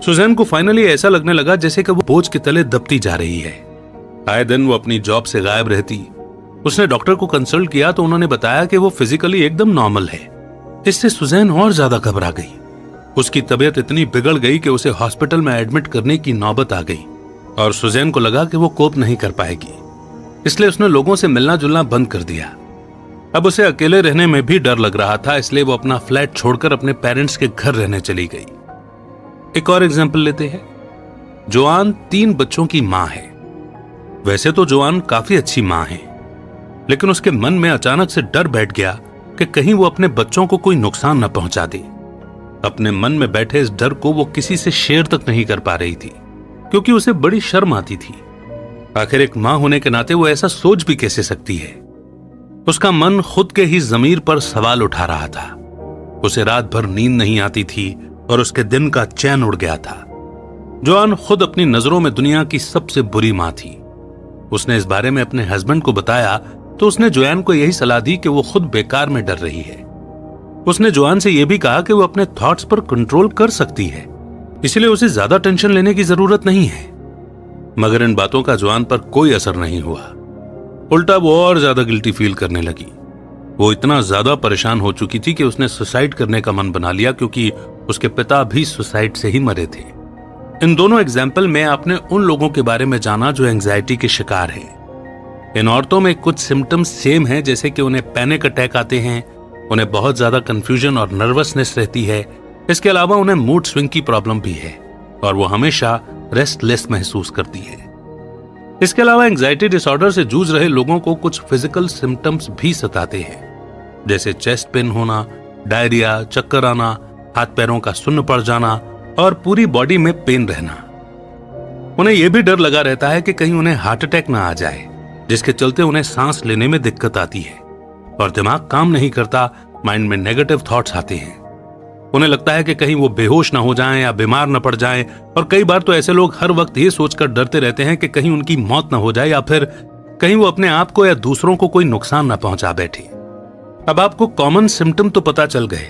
Suzanne को finally ऐसा लगने लगा जैसे कि वो बोझ के तले दबती जा रही है। आए दिन वो अपनी जॉब से गायब रहती। उसने डॉक्टर को कंसल्ट किया तो उन्होंने बताया कि वो फिजिकली एकदम नॉर्मल है। इससे सुजैन और ज्यादा घबरा गई। उसकी तबीयत इतनी बिगड़ गई कि उसे हॉस्पिटल में एडमिट करने की नौबत आ गई और सुजैन को लगा कि वो कोप नहीं कर पाएगी, इसलिए उसने लोगों से मिलना जुलना बंद कर दिया। अब उसे अकेले रहने में भी डर लग रहा था, इसलिए वो अपना फ्लैट छोड़कर अपने पेरेंट्स के घर रहने चली गई। एक और एग्जाम्पल लेते हैं। जोआन 3 बच्चों की मां है। वैसे तो जोआन काफी अच्छी मां है, लेकिन उसके मन में अचानक से डर बैठ गया कि कहीं वो अपने बच्चों को कोई नुकसान न पहुंचा दे। अपने मन में बैठे इस डर को वो किसी से शेयर तक नहीं कर पा रही थी, क्योंकि उसे बड़ी शर्म आती थी। आखिर एक मां होने के नाते वो ऐसा सोच भी कैसे सकती है। उसका मन खुद के ही ज़मीर पर सवाल उठा रहा था। उसे रात भर नींद नहीं आती थी और उसके दिन का चैन उड़ गया था। जोआन खुद अपनी नजरों में दुनिया की सबसे बुरी मां थी। उसने इस बारे में अपने हस्बैंड को बताया तो उसने जोआन को यही सलाह दी कि वो खुद बेकार में डर रही है। उसने जोआन से यह भी कहा कि वो अपने थॉट्स पर कंट्रोल कर सकती है, इसलिए उसे ज्यादा टेंशन लेने की जरूरत नहीं है। मगर इन बातों का जोआन पर कोई असर नहीं हुआ। उल्टा वो और ज्यादा गिल्टी फील करने लगी। वो इतना ज्यादा परेशान हो चुकी थी कि उसने सुसाइड करने का मन बना लिया, क्योंकि उसके पिता भी सुसाइड से ही मरे थे। इन दोनों एग्जाम्पल में आपने उन लोगों के बारे में जाना जो एंजाइटी के शिकार हैं। इन औरतों में कुछ सिम्टम्स सेम हैं, जैसे कि उन्हें पैनिक अटैक आते हैं, उन्हें बहुत ज्यादा कंफ्यूजन और नर्वसनेस रहती है। इसके अलावा उन्हें मूड स्विंग की प्रॉब्लम भी है और वो हमेशा रेस्टलेस महसूस करती है। इसके अलावा एंजाइटी डिसऑर्डर से जूझ रहे लोगों को कुछ फिजिकल सिम्टम्स भी सताते हैं, जैसे चेस्ट पेन होना, डायरिया, चक्कर आना, हाथ पैरों का सुन्न पड़ जाना और पूरी बॉडी में पेन रहना। उन्हें यह भी डर लगा रहता है कि कहीं उन्हें हार्ट अटैक ना आ जाए, जिसके चलते उन्हें सांस लेने में दिक्कत आती है और दिमाग काम नहीं करता, माइंड में नेगेटिव थॉट्स आते हैं। उन्हें लगता है कि कहीं वो बेहोश ना हो जाएं या बीमार न पड़ जाएं, और कई बार तो ऐसे लोग हर वक्त ये सोचकर डरते रहते हैं कि कहीं उनकी मौत ना हो जाए या फिर कहीं वो अपने आप को या दूसरों को कोई नुकसान ना पहुंचा बैठे। अब आपको कॉमन सिम्टम तो पता चल गए।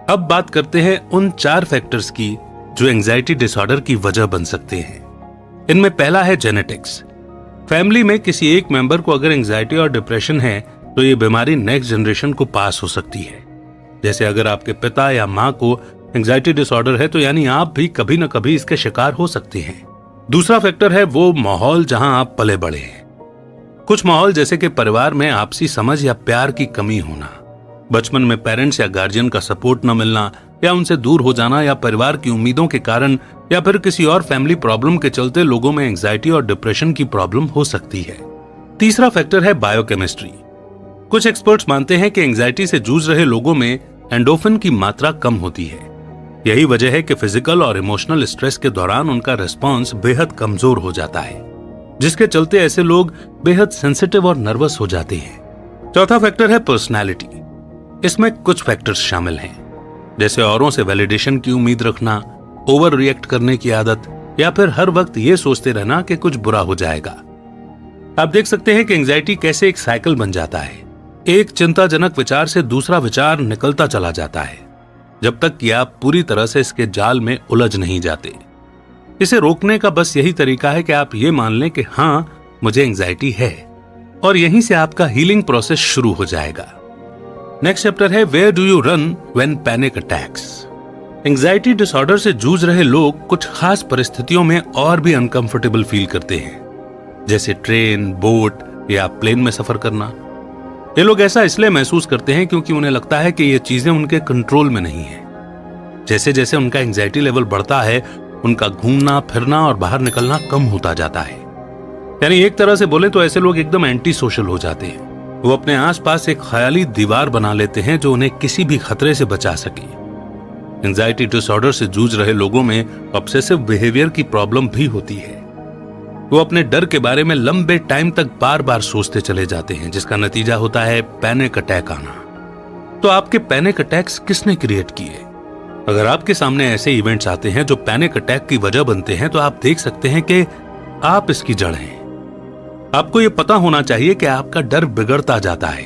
अब बात करते हैं उन 4 फैक्टर्स की जो एंजाइटी डिसऑर्डर की वजह बन सकते हैं। इनमें पहला है जेनेटिक्स। फैमिली में किसी एक मेंबर को अगर एंजाइटी और डिप्रेशन है तो ये बीमारी नेक्स्ट जनरेशन को पास हो सकती है। जैसे अगर आपके पिता या मां को एंजाइटी डिसऑर्डर है तो यानी आप भी कभी न कभी इसके शिकार हो सकते हैं। दूसरा फैक्टर है वो माहौल जहां आप पले बड़े हैं। कुछ माहौल जैसे कि परिवार में आपसी समझ या प्यार की कमी होना, बचपन में पेरेंट्स या गार्जियन का सपोर्ट न मिलना या उनसे दूर हो जाना, या परिवार की उम्मीदों के कारण या फिर किसी और फैमिली प्रॉब्लम के चलते लोगों में एंजाइटी और डिप्रेशन की प्रॉब्लम हो सकती है। तीसरा फैक्टर है बायोकेमिस्ट्री। कुछ एक्सपर्ट्स मानते हैं कि एंजाइटी से जूझ रहे लोगों में एंडोफिन की मात्रा कम होती है। यही वजह है कि फिजिकल और इमोशनल स्ट्रेस के दौरान उनका रिस्पॉन्स बेहद कमजोर हो जाता है, जिसके चलते ऐसे लोग बेहद सेंसिटिव और नर्वस हो जाते हैं। चौथा फैक्टर है पर्सनैलिटी। इसमें कुछ फैक्टर्स शामिल हैं, जैसे औरों से वैलिडेशन की उम्मीद रखना, ओवर रिएक्ट करने की आदत, या फिर हर वक्त ये सोचते रहना कि कुछ बुरा हो जाएगा। आप देख सकते हैं कि एंजाइटी कैसे एक साइकिल बन जाता है। एक चिंताजनक विचार से दूसरा विचार निकलता चला जाता है, जब तक कि आप पूरी तरह से इसके जाल में उलझ नहीं जाते। इसे रोकने का बस यही तरीका है कि आप ये मान लें कि हाँ, मुझे एंजाइटी है, और यहीं से आपका हीलिंग प्रोसेस शुरू हो जाएगा। नेक्स्ट चैप्टर है where do you run when panic attacks. Anxiety disorder से जूझ रहे लोग कुछ खास परिस्थितियों में और भी अनकंफर्टेबल फील करते हैं, जैसे ट्रेन, बोट या प्लेन में सफर करना। ये लोग ऐसा इसलिए महसूस करते हैं क्योंकि उन्हें लगता है कि ये चीजें उनके कंट्रोल में नहीं है। जैसे जैसे उनका एंजाइटी लेवल बढ़ता है, उनका घूमना फिरना और बाहर निकलना कम होता जाता है। यानी एक तरह से बोले तो ऐसे लोग एकदम एंटी सोशल हो जाते हैं। वो अपने आसपास एक ख्याली दीवार बना लेते हैं जो उन्हें किसी भी खतरे से बचा सके। एंजाइटी डिसऑर्डर से जूझ रहे लोगों में ऑब्सेसिव बिहेवियर की प्रॉब्लम भी होती है। वो अपने डर के बारे में लंबे टाइम तक बार बार सोचते चले जाते हैं, जिसका नतीजा होता है पैनिक अटैक आना। तो आपके पैनिक अटैक्स किसने क्रिएट किए? अगर आपके सामने ऐसे इवेंट्स आते हैं जो पैनिक अटैक की वजह बनते हैं, तो आप देख सकते हैं कि आप इसकी जड़ हैं। आपको यह पता होना चाहिए कि आपका डर बिगड़ता जाता है।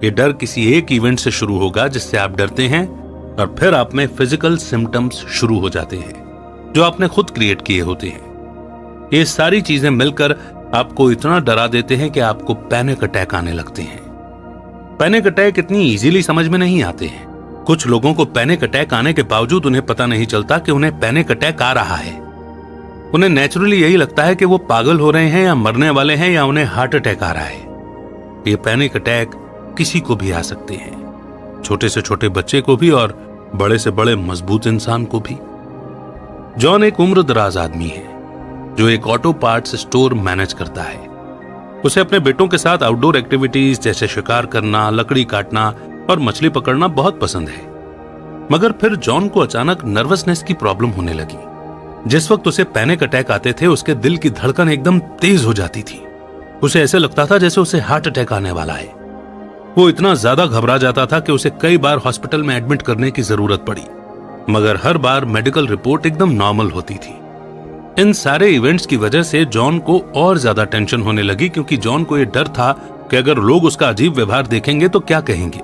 यह डर किसी एक इवेंट से शुरू होगा जिससे आप डरते हैं, और फिर आप में फिजिकल सिम्टम्स शुरू हो जाते हैं। जो आपने खुद क्रिएट किए होते हैं। ये सारी चीजें मिलकर आपको इतना डरा देते हैं कि आपको पैनिक अटैक आने लगते हैं। पैनिक अटैक इतनी इजीली समझ में नहीं आते हैं। कुछ लोगों को पैनिक अटैक आने के बावजूद उन्हें पता नहीं चलता कि उन्हें पैनिक अटैक आ रहा है। उन्हें नेचुरली यही लगता है कि वो पागल हो रहे हैं या मरने वाले हैं या उन्हें हार्ट अटैक आ रहा है। ये पैनिक अटैक किसी को भी आ सकते हैं, छोटे से छोटे बच्चे को भी और बड़े से बड़े मजबूत इंसान को भी। जॉन एक उम्रदराज आदमी है जो एक ऑटो पार्ट्स स्टोर मैनेज करता है। उसे अपने बेटों के साथ आउटडोर एक्टिविटीज जैसे शिकार करना, लकड़ी काटना और मछली पकड़ना बहुत पसंद है। मगर फिर जॉन को अचानक नर्वसनेस की प्रॉब्लम होने लगी। जिस वक्त उसे पैनिक अटैक आते थे उसके दिल की धड़कन एकदम तेज हो जाती थी। उसे ऐसे लगता था जैसे उसे हार्ट अटैक आने वाला है। वो इतना ज्यादा घबरा जाता था कि उसे कई बार हॉस्पिटल में एडमिट करने की जरूरत पड़ी, मगर हर बार मेडिकल रिपोर्ट एकदम नॉर्मल होती थी। इन सारे इवेंट्स की वजह से जॉन को और ज्यादा टेंशन होने लगी, क्योंकि जॉन को यह डर था कि अगर लोग उसका अजीब व्यवहार देखेंगे तो क्या कहेंगे।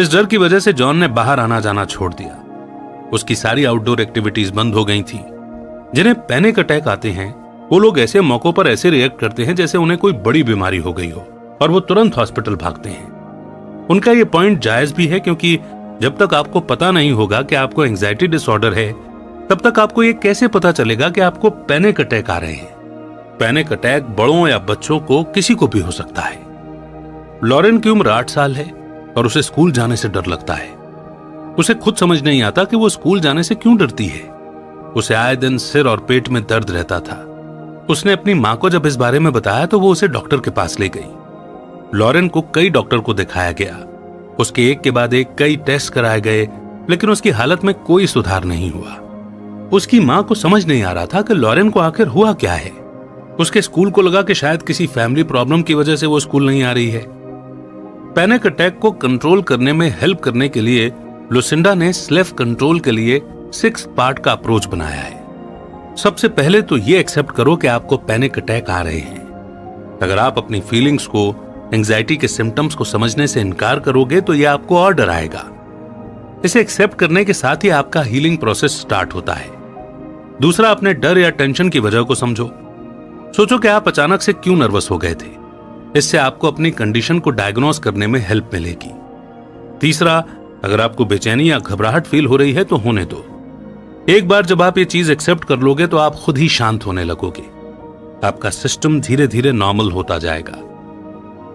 इस डर की वजह से जॉन ने बाहर आना जाना छोड़ दिया। उसकी सारी आउटडोर एक्टिविटीज बंद हो गई थी। जिन्हें पैनिक अटैक आते हैं वो लोग ऐसे मौकों पर ऐसे रिएक्ट करते हैं जैसे उन्हें कोई बड़ी बीमारी हो गई हो और वो तुरंत हॉस्पिटल भागते हैं। उनका ये पॉइंट जायज भी है, क्योंकि जब तक आपको पता नहीं होगा कि आपको एंजाइटी डिसऑर्डर है, तब तक आपको ये कैसे पता चलेगा कि आपको पैनिक अटैक आ रहे हैं। पैनिक अटैक बड़ों या बच्चों को किसी को भी हो सकता है। लॉरेन की उम्र 8 साल है और उसे स्कूल जाने से डर लगता है। उसे खुद समझ नहीं आता कि वो स्कूल जाने से क्यों डरती है। उसे आए दिन सिर और पेट में दर्द रहता था। उसने अपनी मां को जब इस बारे में बताया तो वो उसे डॉक्टर के पास ले गई। लॉरेन को कई डॉक्टर को दिखाया गया। उसके एक के बाद एक कई टेस्ट कराए गए, लेकिन उसकी हालत में कोई सुधार नहीं हुआ। उसकी मां को समझ नहीं आ रहा था कि लॉरेन को आखिर हुआ क्या है। उसके स्कूल को लगा कि शायद किसी फैमिली प्रॉब्लम की वजह से वो स्कूल नहीं आ रही है। पैनिक अटैक को कंट्रोल करने में हेल्प करने के लिए लुसिंडा ने सेल्फ कंट्रोल के लिए 6 पार्ट का अप्रोच बनाया है। सबसे पहले तो ये एक्सेप्ट करो कि आपको पैनिक अटैक आ रहे हैं। अगर आप अपनी फीलिंग्स को, एंजाइटी के सिम्टम्स को समझने से इनकार करोगे तो यह आपको और डराएगा। इसे एक्सेप्ट करने के साथ ही आपका हीलिंग प्रोसेस स्टार्ट होता है। दूसरा, अपने डर या टेंशन की वजह को समझो। सोचो कि आप अचानक से क्यों नर्वस हो गए थे। इससे आपको अपनी कंडीशन को डायग्नोज करने में हेल्प मिलेगी। तीसरा, अगर आपको बेचैनी या घबराहट फील हो रही है तो होने दो। एक बार जब आप ये चीज एक्सेप्ट कर लोगे तो आप खुद ही शांत होने लगोगे। आपका सिस्टम धीरे धीरे नॉर्मल होता जाएगा।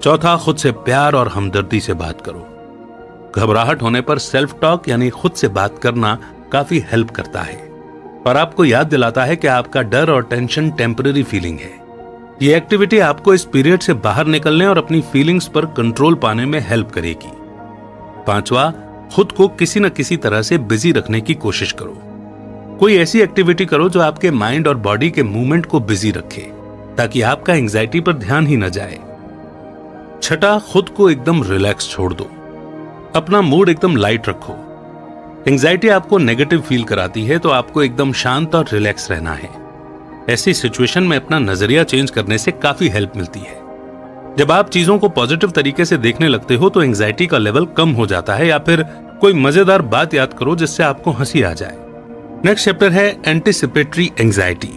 चौथा, खुद से प्यार और हमदर्दी से बात करो। घबराहट होने पर सेल्फ टॉक यानी खुद से बात करना काफी हेल्प करता है और आपको याद दिलाता है कि आपका डर और टेंशन टेम्पररी फीलिंग है। ये एक्टिविटी आपको इस पीरियड से बाहर निकलने और अपनी फीलिंग्स पर कंट्रोल पाने में हेल्प करेगी। पांचवा, खुद को किसी न किसी तरह से बिजी रखने की कोशिश करो। कोई ऐसी एक्टिविटी करो जो आपके माइंड और बॉडी के मूवमेंट को बिजी रखे, ताकि आपका एंजाइटी पर ध्यान ही न जाए। छठा, खुद को एकदम रिलैक्स छोड़ दो। अपना मूड एकदम लाइट रखो। एंजाइटी आपको नेगेटिव फील कराती है तो आपको एकदम शांत और रिलैक्स रहना है। ऐसी सिचुएशन में अपना नजरिया चेंज करने से काफी हेल्प मिलती है। जब आप चीजों को पॉजिटिव तरीके से देखने लगते हो तो एंजाइटी का लेवल कम हो जाता है। या फिर कोई मजेदार बात याद करो जिससे आपको हंसी आ जाए। नेक्स्ट चैप्टर है anticipatory anxiety,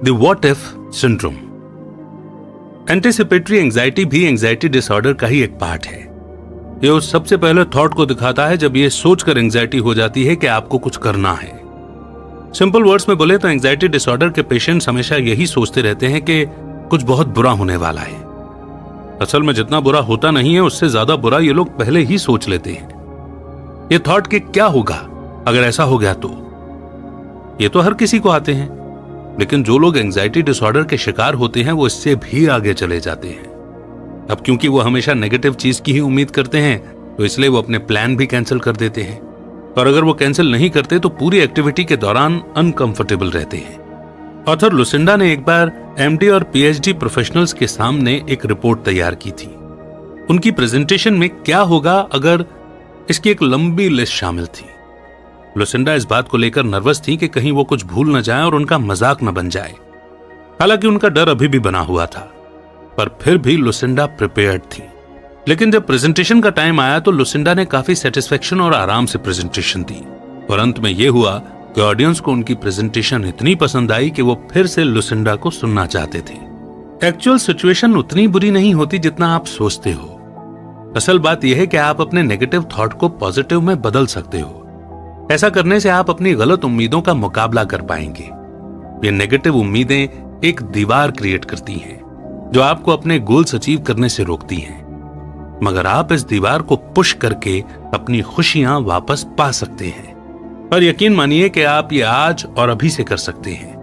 the what if syndrome. Anticipatory anxiety भी एंजाइटी डिसऑर्डर का ही एक पार्ट है। ये उस सबसे पहले थॉट को दिखाता है जब ये सोचकर एंजाइटी हो जाती है कि आपको कुछ करना है। सिंपल वर्ड्स में बोले तो एंजाइटी डिसऑर्डर के पेशेंट्स हमेशा यही सोचते रहते हैं कि कुछ बहुत बुरा होने वाला है। असल में जितना बुरा होता नहीं है उससे ज्यादा बुरा ये लोग पहले ही सोच लेते हैं। ये थॉट कि क्या होगा अगर ऐसा हो गया तो, ये तो हर किसी को आते हैं। लेकिन जो लोग एंजाइटी डिसऑर्डर के शिकार होते हैं वो इससे भी आगे चले जाते हैं। अब क्योंकि वो हमेशा नेगेटिव चीज की ही उम्मीद करते हैं तो इसलिए वो अपने प्लान भी कैंसिल कर देते हैं। और अगर वो कैंसिल नहीं करते तो पूरी एक्टिविटी के दौरान अनकंफर्टेबल रहते हैं। ऑथर लुसिंडा ने एक बार एमडी और पीएचडी प्रोफेशनल्स के सामने एक रिपोर्ट तैयार की थी। उनकी प्रेजेंटेशन में क्या होगा अगर इसकी एक लंबी लिस्ट शामिल थी। लुसिंडा इस बात को लेकर नर्वस थी कि कहीं वो कुछ भूल न जाए और उनका मजाक न बन जाए। हालांकि उनका डर अभी भी बना हुआ था, पर फिर भी लुसिंडा प्रिपेयर्ड थी। लेकिन जब प्रेजेंटेशन का टाइम आया तो लुसिंडा ने काफी सेटिस्फेक्शन और आराम से प्रेजेंटेशन दी और अंत में यह हुआ कि ऑडियंस को उनकी प्रेजेंटेशन इतनी पसंद आई कि वो फिर से लुसिंडा को सुनना चाहते थे। एक्चुअल सिचुएशन उतनी बुरी नहीं होती जितना आप सोचते हो। असल बात यह है कि आप अपने नेगेटिव थॉट को पॉजिटिव में बदल सकते हो। ऐसा करने से आप अपनी गलत उम्मीदों का मुकाबला कर पाएंगे। ये नेगेटिव उम्मीदें एक दीवार क्रिएट करती हैं जो आपको अपने गोल्स अचीव करने से रोकती हैं, मगर आप इस दीवार को पुश करके अपनी खुशियां वापस पा सकते हैं। और यकीन मानिए कि आप ये आज और अभी से कर सकते हैं।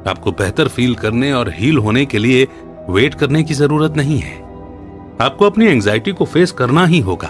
आपको बेहतर फील करने और हील होने के लिए वेट करने की जरूरत नहीं है। आपको अपनी एंजाइटी को फेस करना ही होगा।